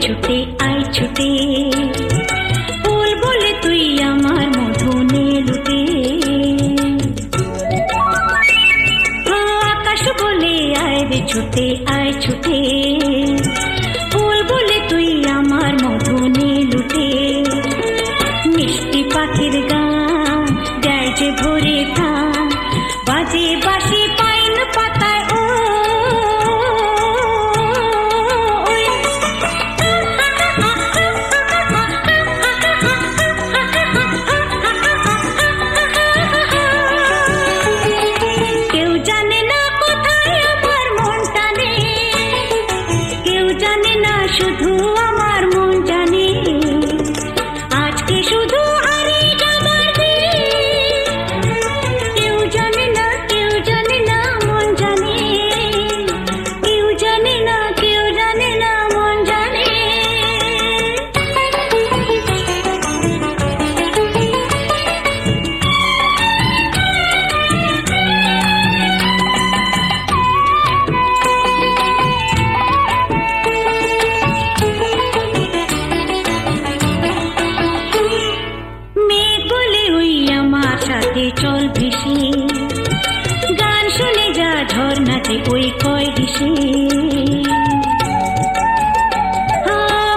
ছুটে আয় ছুটে, ফুল বলে তুই আমার মধু নে লুটে। আকাশ বলে আয় রে ছুটে আয় ছুটে, ফুল বলে তুই আমার মধু নে লুটে। মিষ্টি পাখির গান দেয় যে ভরে ধান, বাজে বাঁশি পাইন পাতায় ও শুধু আমার মন জানে, আজকে শুধু হারিয়ে যাবার দিন। কেউ জানে না কেউ জানে না মন জানে, কেউ জানে না কেউ জানে না মন জানে। সাথে চল ভেসে, গান শুনে যা ঝর্ণাতে ওই কয় হেসে।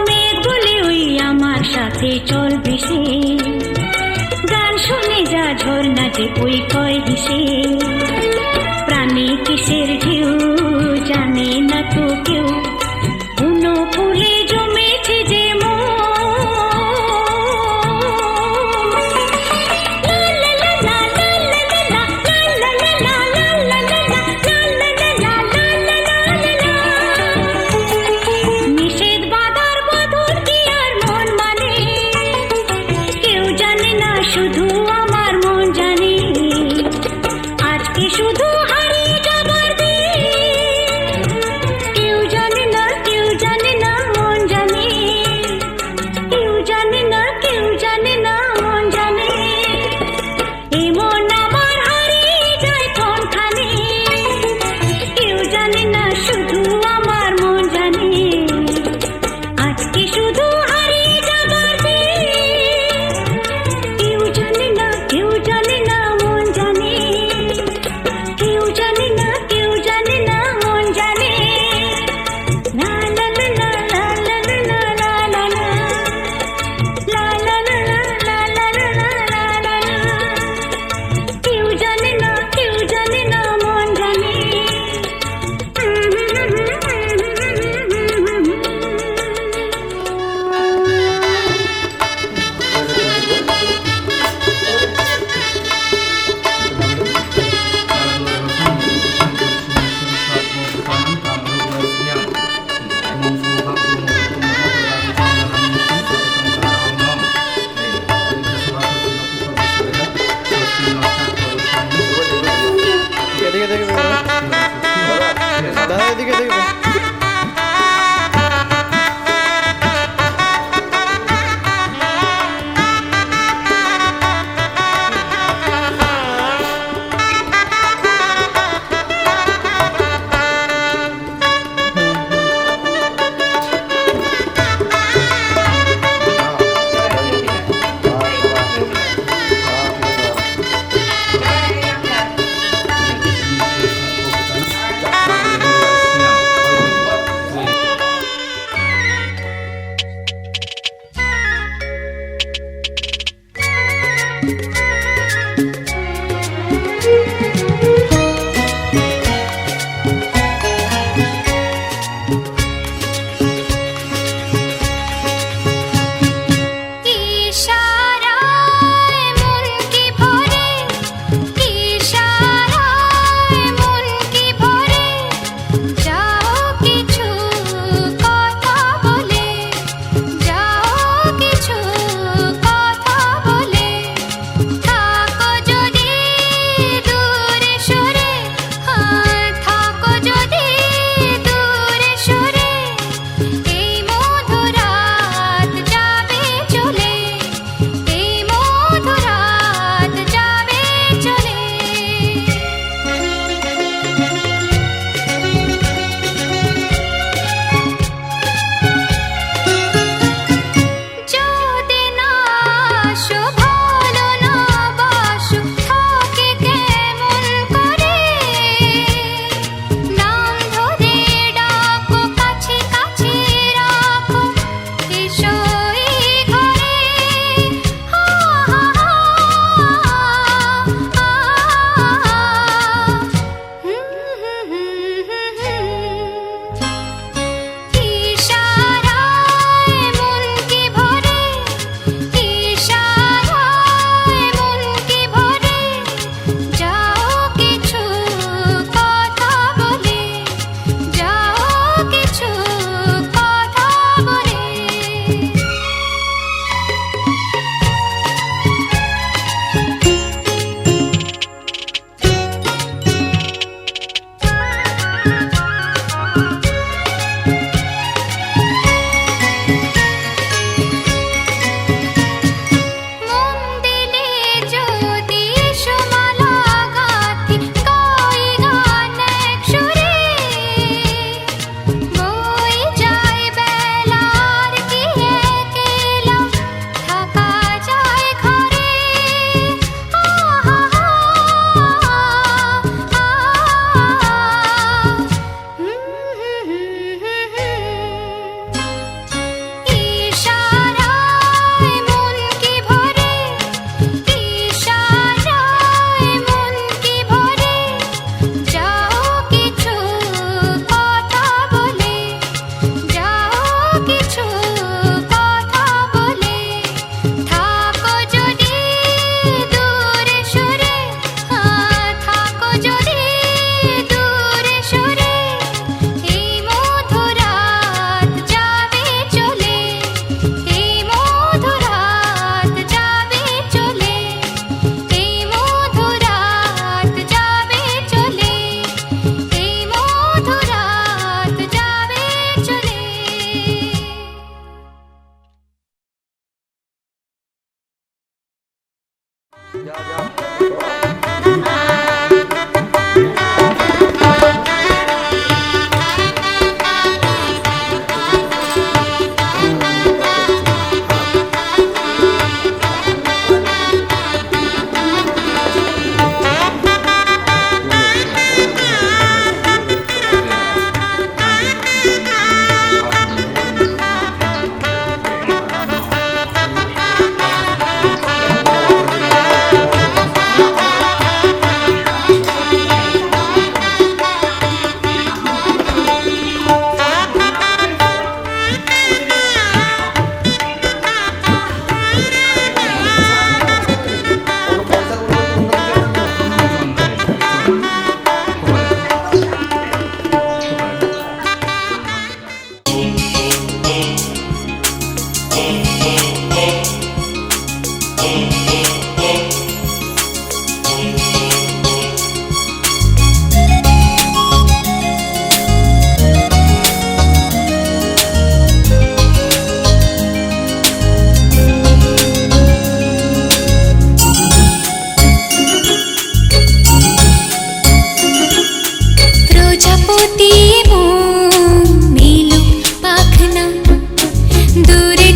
মেঘ বলে ওই আমার সাথে চল ভেসে, গান শুনে যা ঝর্ণাতে ওই কয় হেসে। প্রাণী কিসের ঢেউ জানে না তো কেউ, বুনো ফুলে জমেছে যে শুধু আমার মন জানে, আজকে শুধু হারিয়ে যাবার দিন। কেউ জানে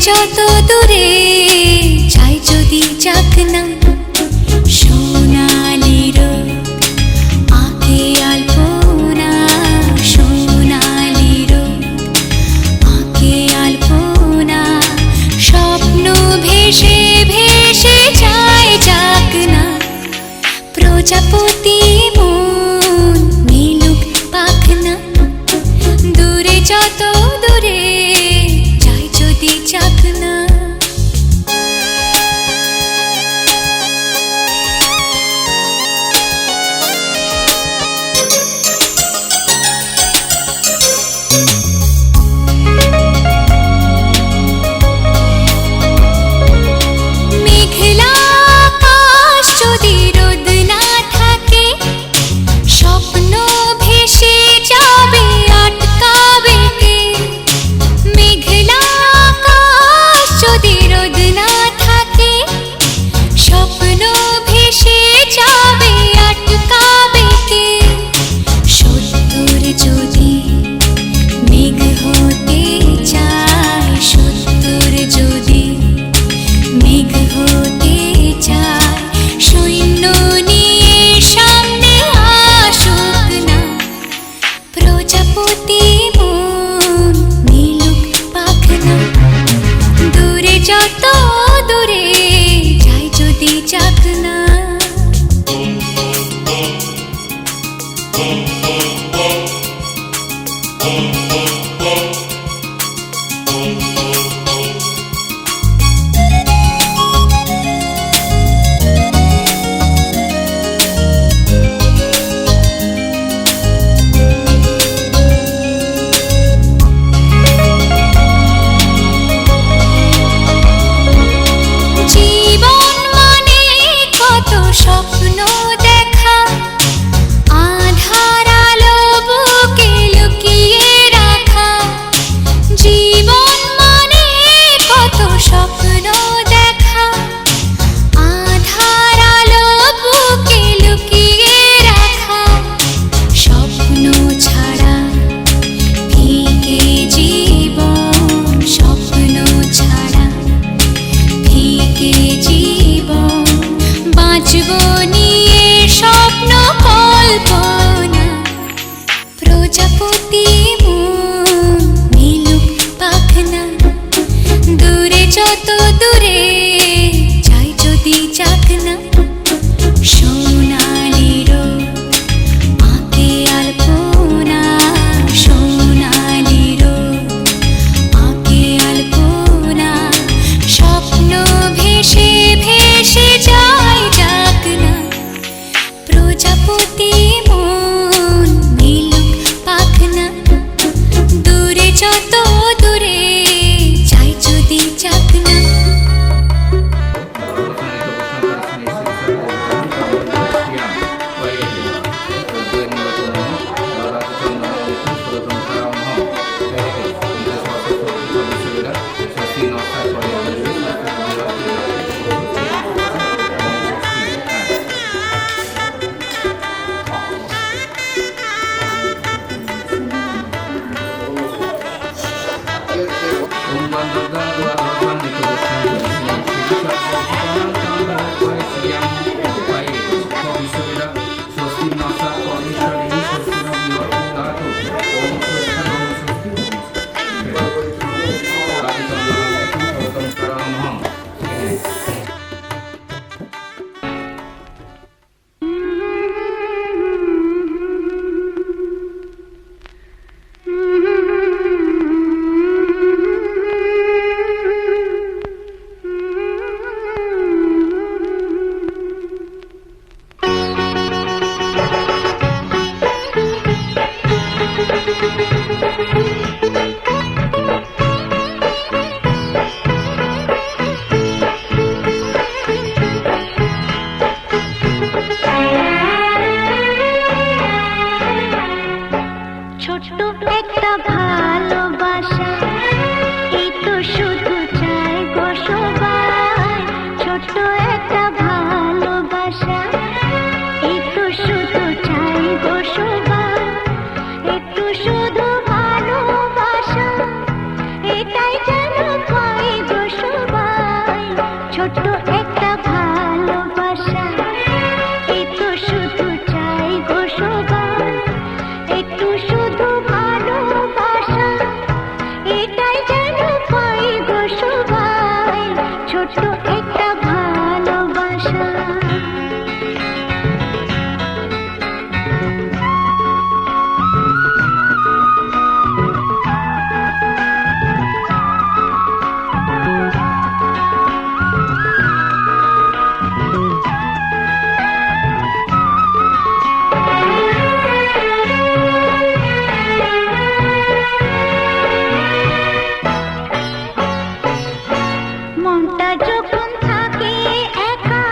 যত দূরে চাই যদি যাক না সোনালি রোদ আঁকে আলপনা, সোনালি রোদ আঁকে আলপনা, স্বপ্ন ভেসে ভেসে যায় যায় স্বপ্ন দেখা, আধার আলো বুকে লুকিয়ে রাখা। জীবন মানে কত স্বপ্ন দেখা, আধার আলো বুকে লুকিয়ে রাখা। স্বপ্ন ছাড়া ফিকে জীবন, স্বপ্ন ছাড়া ফিকে জীবন। বাঁচব নিয়ে স্বপ্ন কল্পনা, প্রজাপতি মন মিলুক পাখনা। দূরে যত দূরে যাই যদি যাক না, সোনালি রোদ আঁকে আলপনা, সোনালি রোদ আঁকে আলপনা। স্বপ্ন ভেসে ভেসে যায় যাক না, প্রজাপতি মন মিলুক পাখনা। দূরে যত দূরে যাই যদি যাক না। ছোট্ট একটা ভালোবাসা, এই তো শুধু চাই গো সবাই। ছোট্ট একটা ভালোবাসা, এই তো শুধু চাই গো সবাই। একটু শুধু ভালোবাসা, এটাই যেন পাই গো সবাই। ছোট্ট একটা ভালোবাসা, এই তো শুধু চাই গো সবাই। একটু শুধু ভালোবাসা, এটাই যেন পাই গো সবাই। ছোট্ট একটা ভালোবাসা। মনটা যখন থাকে একা,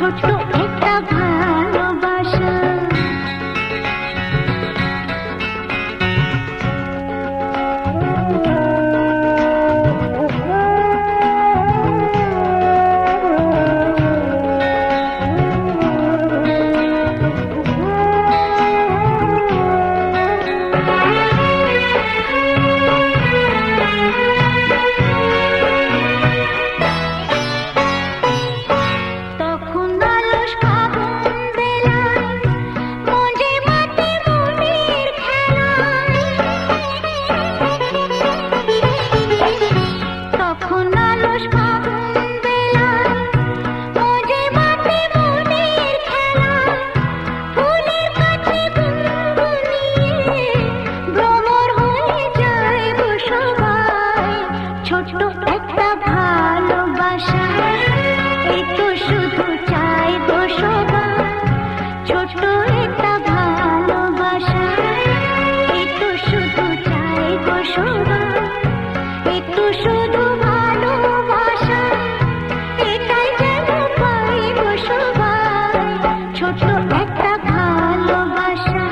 ছোট্ট একটা ভালোবাসা। তখন আলস ফাগুন বেলায় মজে মাতে মনের খেলায়। তখন আলস ফাগুন বেলায় মজে মাতে মনের খেলায়। ফুলের কাছে গুনগুনিয়ে ভ্রমর হয়ে যায় গো সবাই। ছোট্ট একটা ভালোবাসা, এই তো শুধু চাই গো সবাই। ছোট্ট একটা ভালোবাসা, এই তো শুধু চাই গো সবাই। একটু শুধু ভালোবাসা, এটাই যেন পাই গো সবাই। ছোট্ট একটা ভালোবাসা,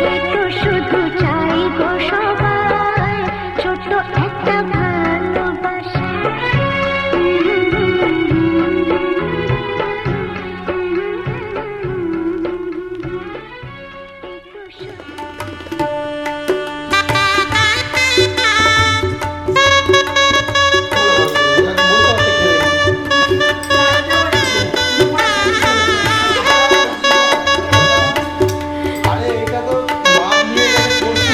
এই তো শুধু চাই গো সবাই। ছোট্ট একটা ভালোবাসা। আরে এটা তো মাপ নিয়ে গেলে করছি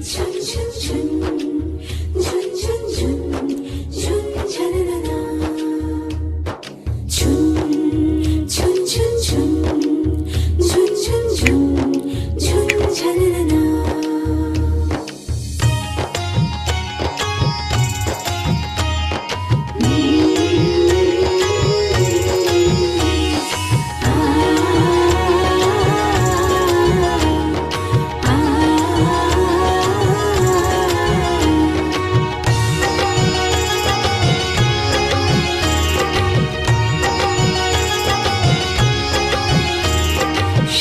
ঝুন ঝুন ঝুন ঝুন ঝুন ঝুন ঝুন ঝানানা ঝুন ঝুন ঝুন ঝুন ঝুন ঝুন ঝুন ঝুন ঝানানা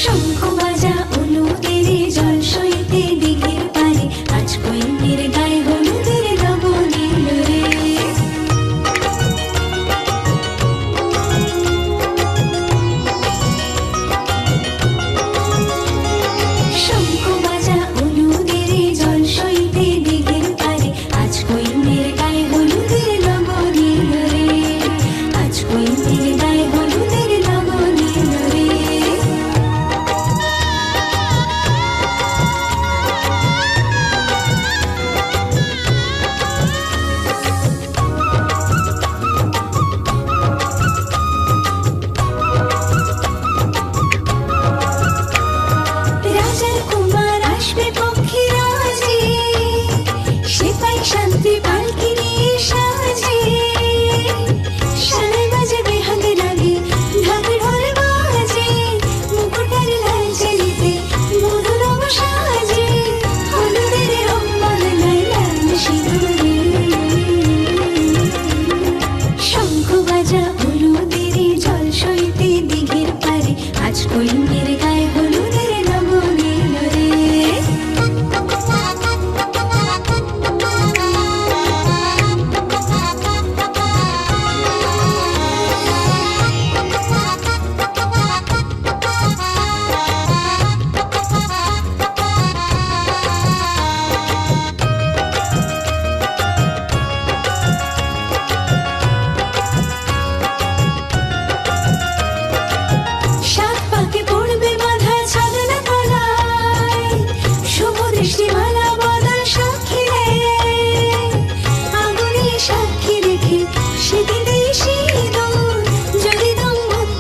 শঙ্খ বাজা অনুদের জল সইতে দিঘির পারে আজ কইনের গায়ে হলুদের লবণীল রে শঙ্খ বাজা অনুদের জল সইতে দিঘির পারে আজ কইনের গায়ে হলুদের লবণীল রে আজ কইনের গায়ে হলুদের লবণীল রে রাজার কুমার আসবে পক্ষী রাজে সেপাই শান্তি পালকি নিয়ে সাজে সানাই বাজে বেহাগে লাগে ঢাক ঢোল বাজে মুকুটের লাল চেলিতে মধু রঙ সাজে হলুদের রং বদলায় লাল সিঁদুরে শঙ্খ বাজা হলুদের জল সইতে দিঘির পারে আজ কইনের গায়ে হলুদের লবণীল রে সাত পাকে পড়বে বাঁধা ছাদনা তলায় শুভ দৃষ্টিমালা বদল সাক্ষী রে আগুনে সাক্ষী রেখে সেদিনে সিঁদুর যদি দম্ভত্ব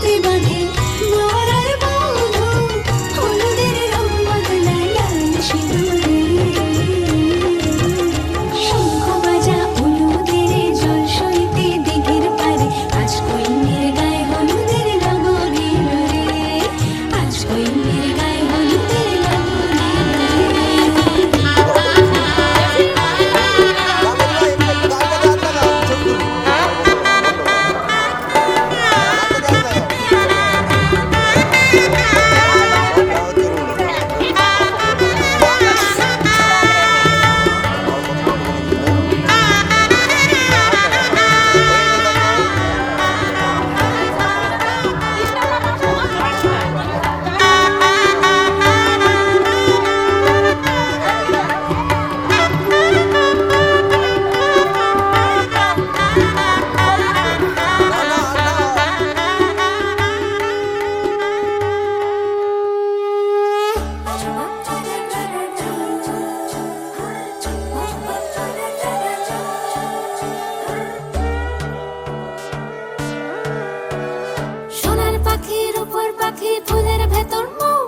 পাখি ফুলের ভেতর মৌ,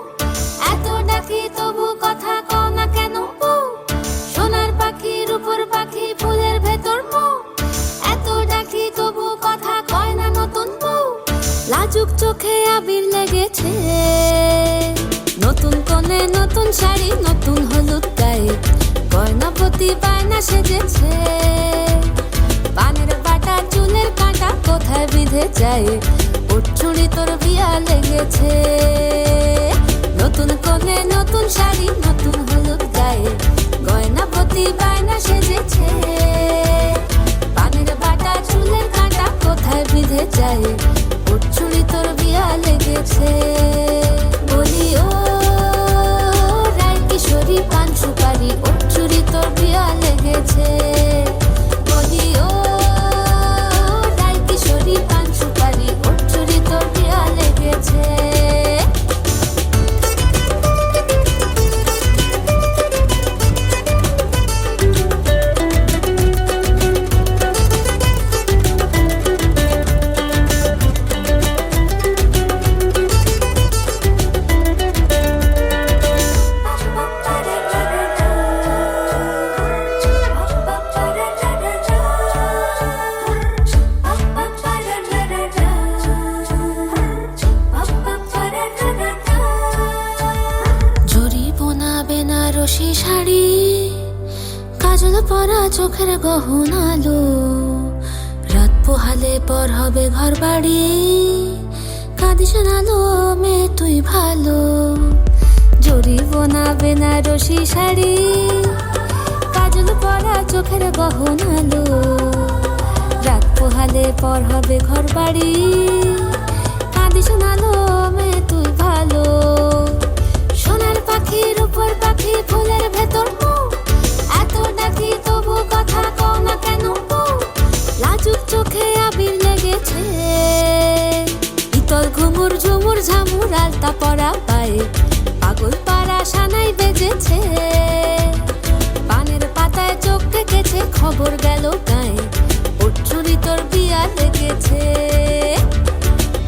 এত ডাকি তবু কথা কও না কেন বউ? সোনার পাখি রূপোর পাখি ফুলের ভেতর মৌ, এত ডাকি তবু কথা কয় না নতুন বউ। লাজুক চোখে আবির লেগেছে, নতুন কোণে নতুন শাড়ি নতুন হলুদ গায়ে, গয়নাপতি বায়না সেজেছে। পানের বাটা চুলের কাঁটা কোথায় বিঁধে যায়, ওর চুড়ি তোর বিয়া লেগেছে। নতুন কোণে নতুন শাড়ি নতুন হলুদ গায়ে, গয়নাপতি বায়না সেজেছে। পানের বাটা চুলের কাঁটা কোথায় বিঁধে যায়, ওর চুড়ি তোর বিয়া লেগেছে। বলি ও রায় কিশোরী পান সুপারি, ওর চুড়ি তোর বিয়া লেগেছে। বলি ও রায় কিশোরী পান সুপারি, ওর চুড়ি তোর বিয়া লেগেছে। বেনারসি শাড়ি, কাজল পরা চোখের গহনালো, রাত পোহালে পর হবে ঘর বাড়ি, কাঁদিস নালো মেয়ে তুই ভালো। জরি বোনা বেনারসি শাড়ি, কাজল পরা চোখের গহনালো, রাত পোহালে পর হবে ঘর বাড়ি, কাঁদিস নালো মেয়ে তুই ভালো। সোনার পাখি রূপোর পাখি ফুলের ভেতর মৌ, এত ডাকি তবু কথা কও না কেন বউ? লাজুক চোখে আবির লেগেছে, ইতল ঘুমুর ঝুমুর ঝামুর আলতা পরা পায়ে, পাগল পাড়া সানাই বেজেছে। পানের পাতায় চোখ রেখেছে, খবর গেল গায়ে, ওর চুড়ি তোর বিয়া লেগেছে।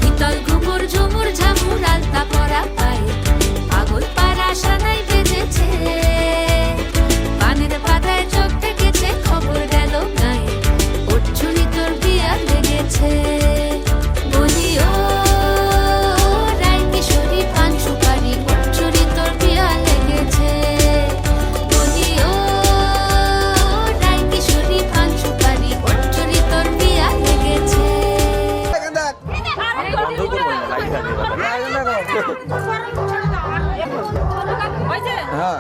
ইতল ঘুমুর ঝুমুর ঝামুর আলতা পরা পায়ে, পাগল পাড়া সানাই বেজেছে। পানের পাতায় চোখ রেখেছে, খবর গেল গায়ে, ওর চুড়ি তোর বিয়া লেগেছে। বলি ও রায় কিশোরী পান সুপারি, ওর চুড়ি তোর বিয়া লেগেছে। বলি ও রায় কিশোরী পান সুপারি, ওর চুড়ি তোর বিয়া লেগেছে। বন্ধ করবো না, লাইট আছে হ্যাঁ।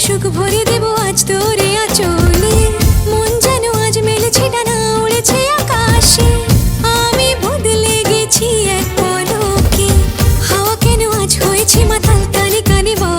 সুখ ভরে দেব আজ তোরে আঁচলে, মন যেন আজ মেলেছে ডানা উড়েছে আকাশে। আমি বদলে গেছি এক পলকে, হাওয়া কেন আজ হয়েছে মাতাল, কানে কানে বলে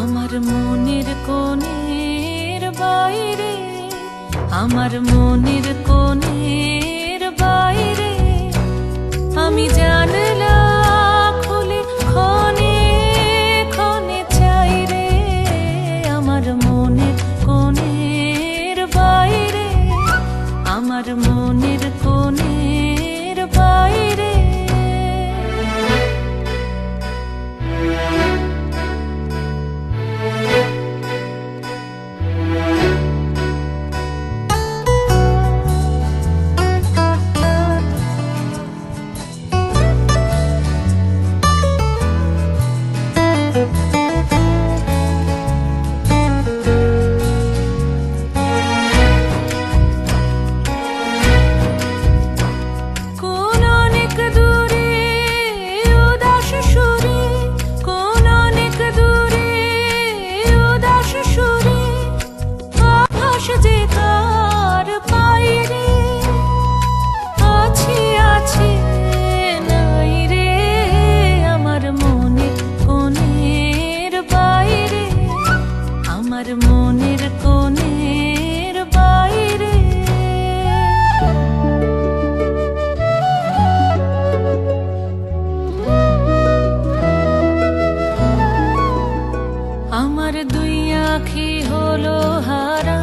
আমার মনের কোণের বাইরে, আমার মনের কোণের বাইরে, আমি জানলা খুলে ক্ষণে ক্ষণে চাই রে। আমার মনের কোণের বাইরে, আমার মনের কোণের বাইরে। মনের কোণের বাইরে। আমার দুই আঁখি হলো হারা,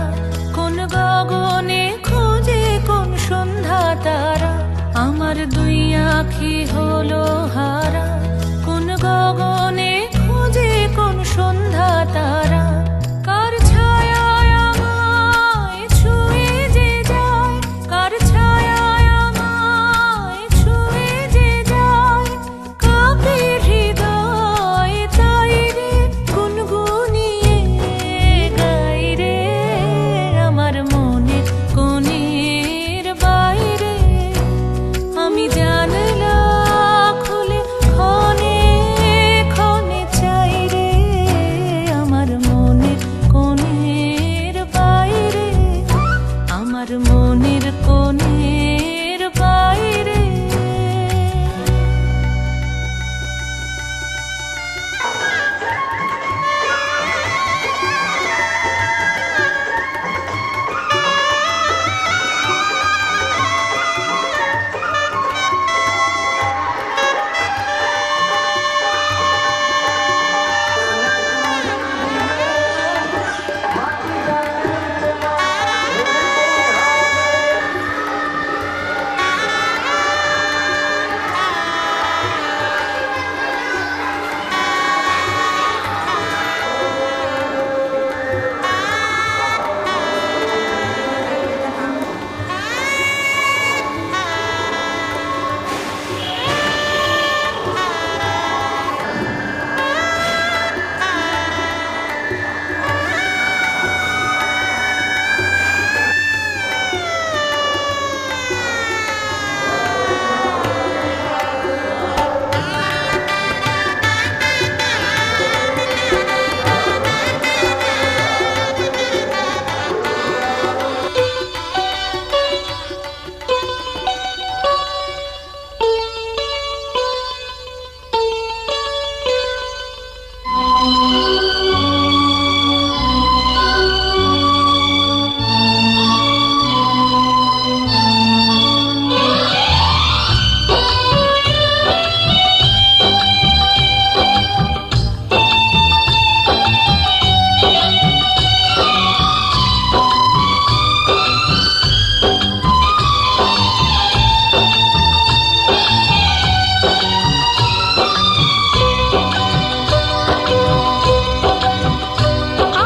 কোন গগনে খোঁজে কোন সন্ধ্যা তারা। আমার দুই আঁখি হলো হারা, কোন গগনে খোঁজে কোন সন্ধ্যা তারা। কার ছায়ায় আমায় ছুঁয়ে যে যায়, কার ছায়ায় আমায় ছুঁয়ে যে যায়, কাঁপে হৃদয় তাই রে গুনগুনিয়ে গাই রে। আমার মনের কোণের বাইরে, আমি জানলা খুলে ক্ষণে ক্ষণে চাই রে। আমার মনের কোণের বাইরে, আমার মনের কোণের বাইরে।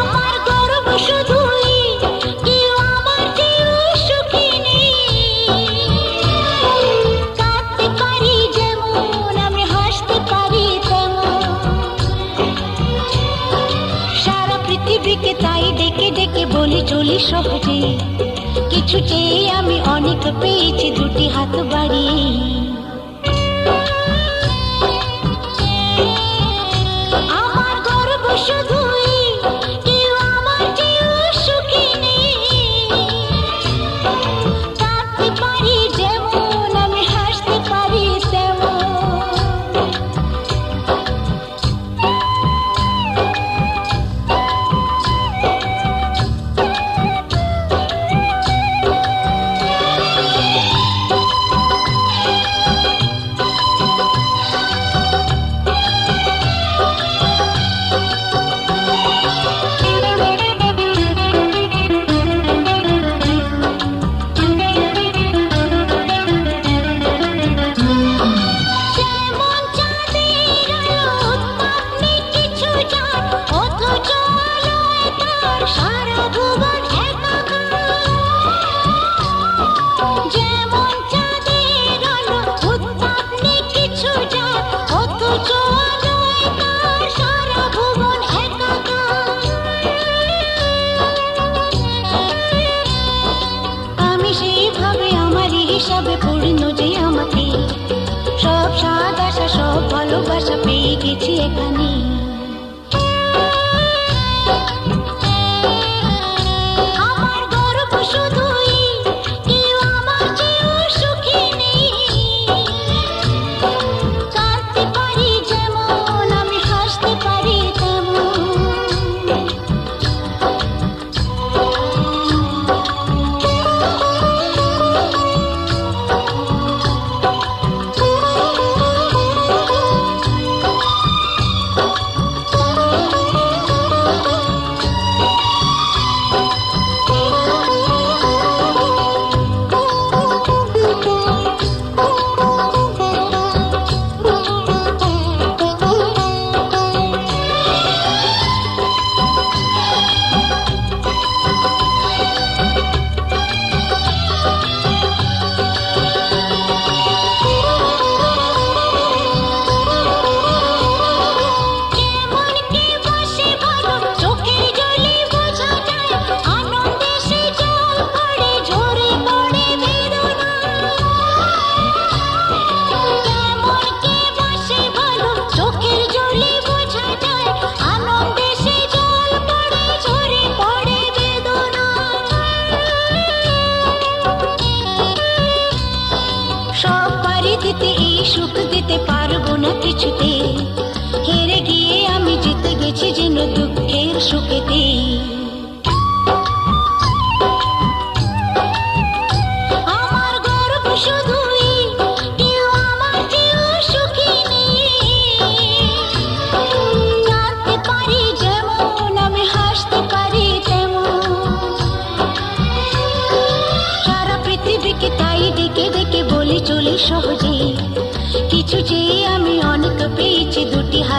আমার গর্ব শুধুই কেউ আমার চেয়েও সুখী নেই। কাঁদতে পারি যেমন আমি হাসতে পারি তেমন, সারা পৃথিবীকে তাই ডেকে ডেকে বলি চলি সহজে। কিছু চেয়ে আমি অনেক পেয়েছি দুটি হাত বাড়িয়ে। আমার গর্ব শুধুই কেউ আমার চেয়েও সুখী নেই। কাঁদতে পারি যেমন আমি হাসতে পারি তেমন,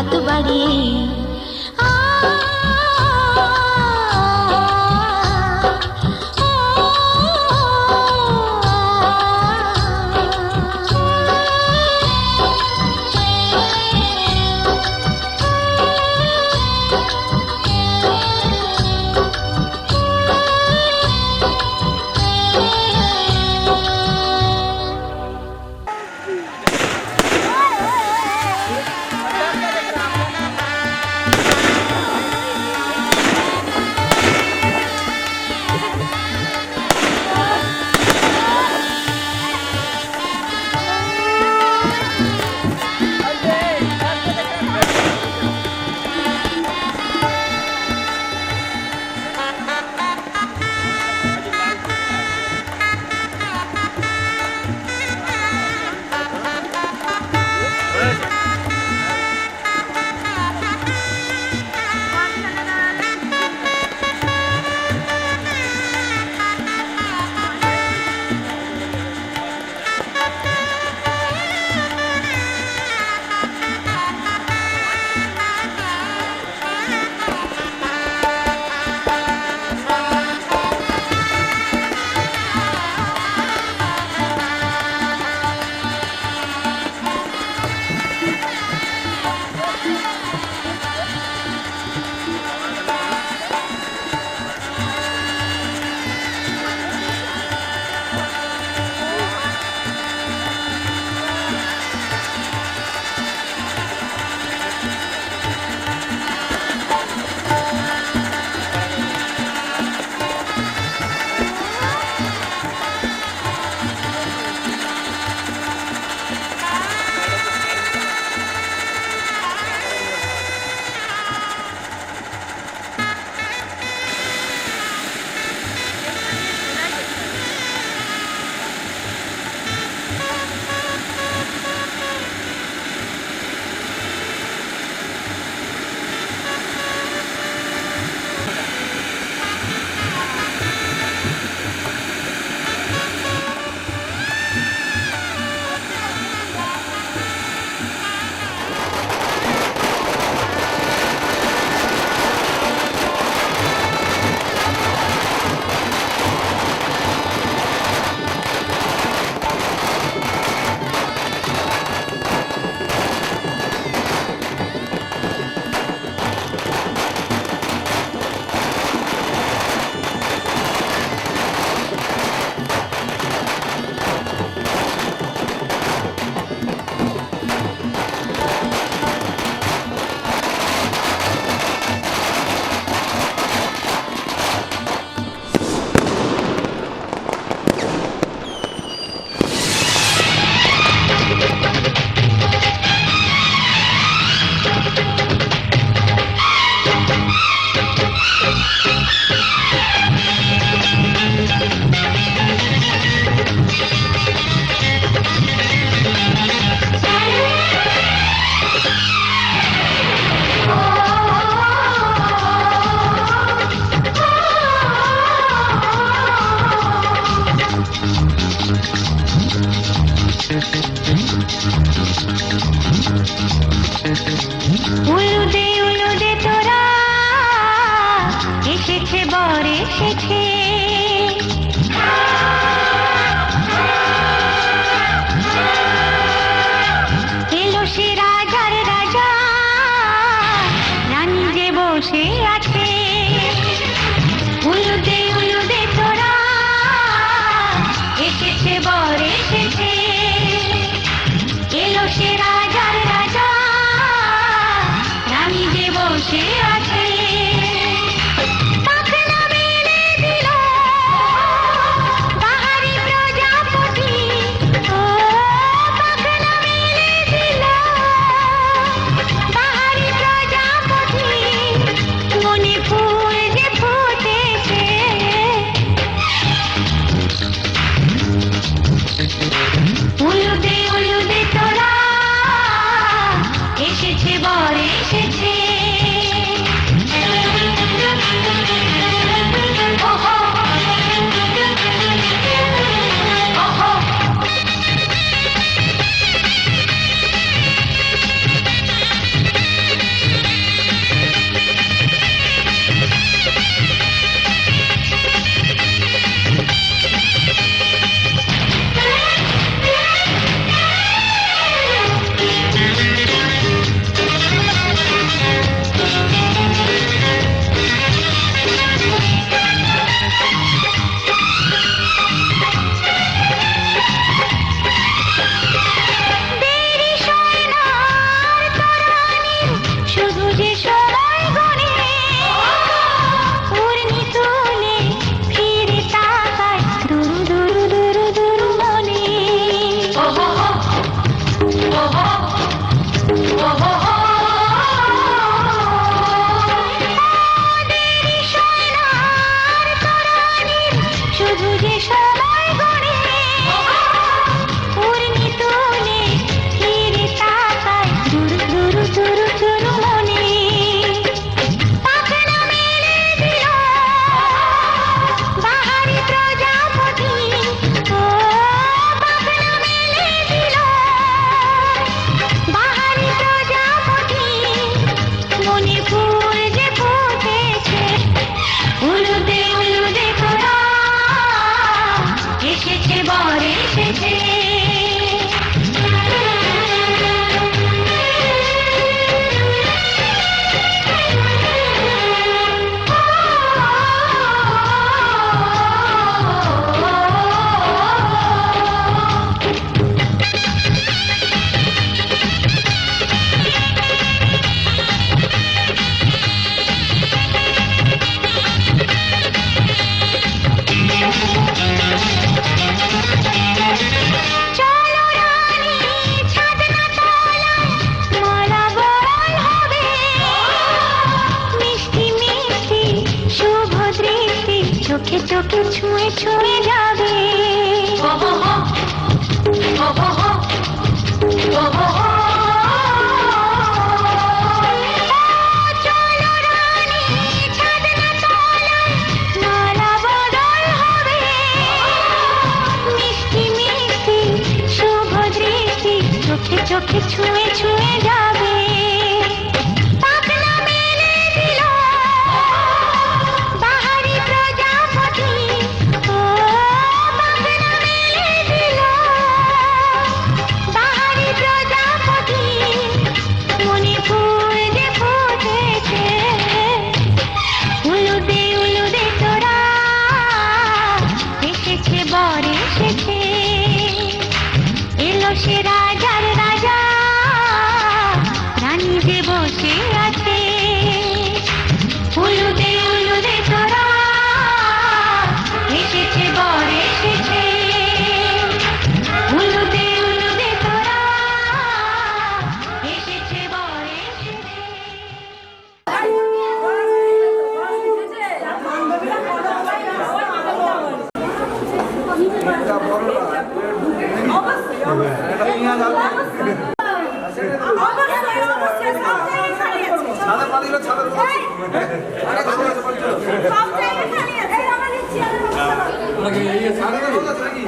হাত বাড়িয়ে আ উলুদে তোরা এসেছে বর এসেছে এলো সে রাজার রাজা রানী যে বসে আছে উলুদে তোরা এসেছে বর এসেছে এলো সে রাজার রাজা রানী যে বসে আছে পাখনা মেলে দিল বাহারি প্রজাপতি ও পাখনা মেলে দিল বাহারি প্রজাপতি মনে ফুল যে ফুটেছে উলুদে তোরা এসেছে বর এসেছে ছুঁয়ে যাবে। চলো রানী, ছাদনা তলায় নালা বদল হবে। মিষ্টি মিষ্টি শুভ দৃষ্টি চোখে চোখে ছুঁয়ে ছুঁয়ে যাবে। পাখনা মেলে দিল বাহারি প্রজাপতি, ও পাখনা মেলে দিল বাহারি প্রজাপতি। মনে ফুল যে ফুটেছে, উলুদে উলুদে তোরা এসেছে বর এসেছে। এলো সে রাজার রাজা, রানী যে বসে আছে। উলুদে উলুদে তোরা এসেছে বর এসেছে। উলুদে উলুদে তোরা এসেছে বর এসেছে। ছাদে পা দিল, ছাদে পা দিল। ছাদে তো বলতে নাকি?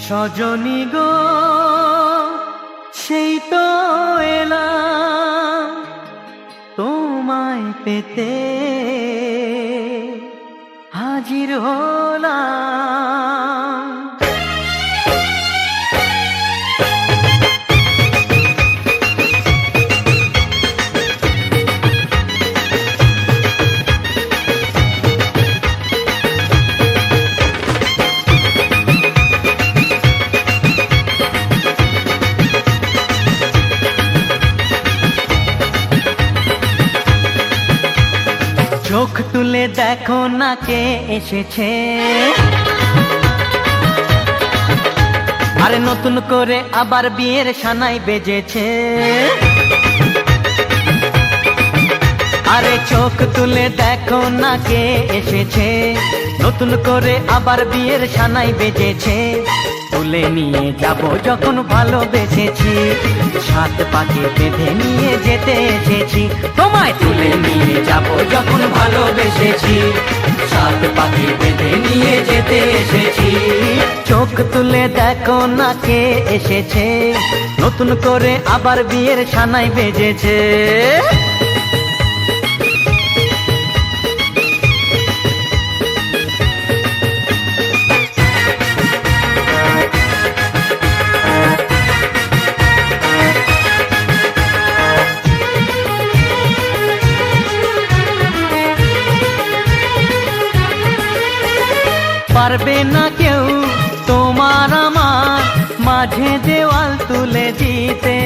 সজনী গো সেই তো এলাম তোমায় পেতে, হাজির হলাম। চোখ তুলে দেখো না কে এসেছে, আরে নতুন করে আবার বিয়ের সানাই বেজেছে। আরে চোখ তুলে দেখো না কে এসেছে, নতুন করে আবার বিয়ের সানাই বেজেছে। তুলে নিয়ে যাব যখন ভালোবেসেছি, সাত পাকে বেঁধে নিয়ে যেতে এসেছি। তোমায় তুলে নিয়ে যাব যখন ভালোবেসেছি, সাত পাকে বেঁধে নিয়ে যেতে এসেছি। চোখ তুলে দেখো না কে এসেছে, নতুন করে আবার বিয়ের সানাই বেজেছে। পারবে না কেউ তোমার আমার মাঝে দেওয়াল তুলে দিতে,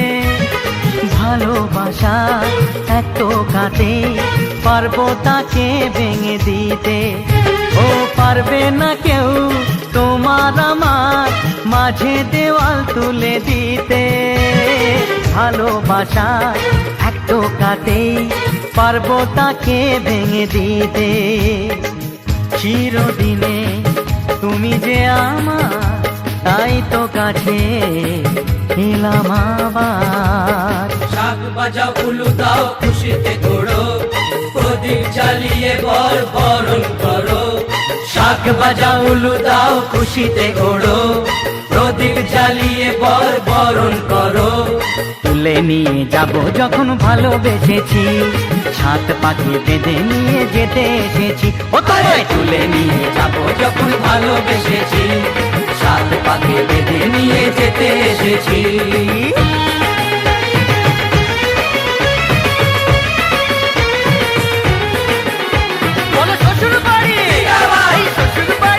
ভালোবাসা এত কাটে পারবো তাকে ভেঙে দিতে। ও পারবে না কেউ তোমার আমার মাঝে দেওয়াল তুলে দিতে, ভালোবাসা এত কাটে পারবো তাকে ভেঙে দিতে। চিরদিনে তুমি যে আমার, তাই তো কাছে এলাম আবার। শাক বাজাও উলু দাও খুশিতে ঘোড়ো, প্রদীপ জ্বালিয়ে বর বরণ করো। শাক বাজাও উলু দাও খুশিতে ঘোড়ো, প্রদীপ জ্বালিয়ে বর বরণ করো। তুলে নিয়ে যাব যখন ভালোবেসেছি, সাত পাখি বেঁধে নিয়ে যেতে এসেছি। ও তোমায় তুলে নিয়ে যাব যখন ভালোবেসেছি, সাত পাখি বেঁধে নিয়ে যেতে এসেছি। বলো শ্বশুর বাড়ি, শ্বশুর বাড়ি।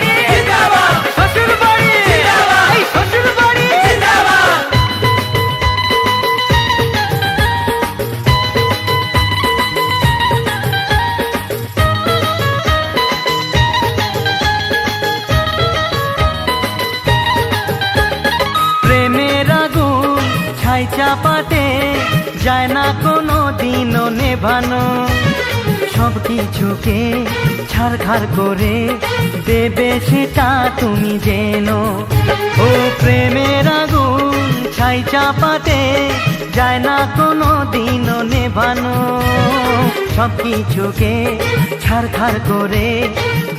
যায় না কোনো দিনও নেভানো। সব কিছুকে ছাড়খাড় করে দেবে সেটা তুমি জেনো। ও প্রেমের আগুন ছাই চাপাতে যায় না কোনো দিনও নেভানো। সব কিছুকে ছাড়খাড় করে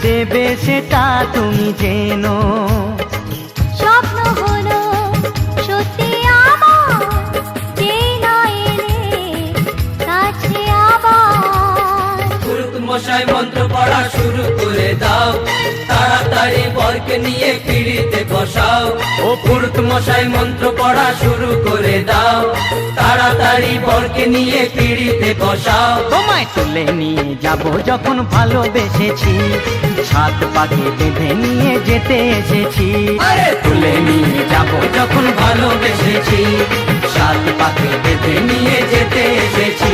দেবে সেটা তুমি জেনো। স্বপ্ন হলো সত্যি আমার, যেই না এলে কাছে আবার। পুরুত মশাই মন্ত্র পড়া শুরু করে দাও, তাড়াতাড়ি বরকে নিয়ে পিড়িতে বসাও। ও পুরুত মশাই মন্ত্র পড়া শুরু করে দাও, তাড়াতাড়ি বরকে নিয়ে পিড়িতে বসাও। তোমায় তুলে নিয়ে যাব যখন ভালোবেসেছি, সাত পাকে বেঁধে নিয়ে যেতে এসেছি। আরে তুলে নিয়ে যাব যখন ভালোবেসেছি, সাত পাকে বেঁধে নিয়ে যেতে এসেছি।